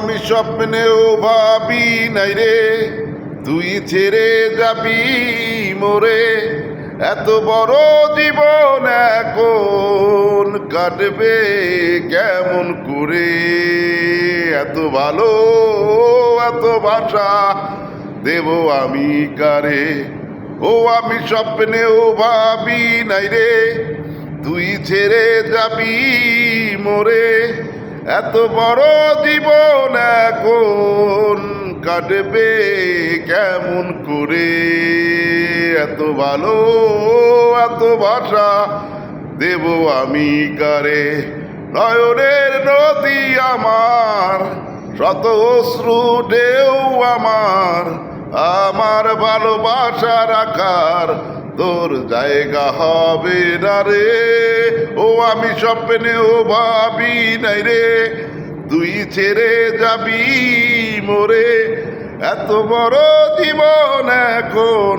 আমি স্বপ্নেও ভাবি নাই রে তুই ছেড়ে যাবি মোরে। এত বড় জীবন এখন কাটবে কেমন করে। এত ভালো এত ভাষা দেব আমি কারে। ও আমি স্বপ্নেও ভাবি নাই রে তুই ছেড়ে যাবি মোরে। এত বড় জীবন এখন কাটবে কেমন করে। এত ভালো এত ভাষা দেব আমি কারে। নয়নের নদী আমার শত অশ্রু ঢেউ আমার, আমার ভালোবাসা রাখার তোর জায়গা হবে না রে। ও আমি স্বপ্নেও ভাবি নাই রে তুই ছেড়ে যাবি মোরে। এত বড় জীবন এখন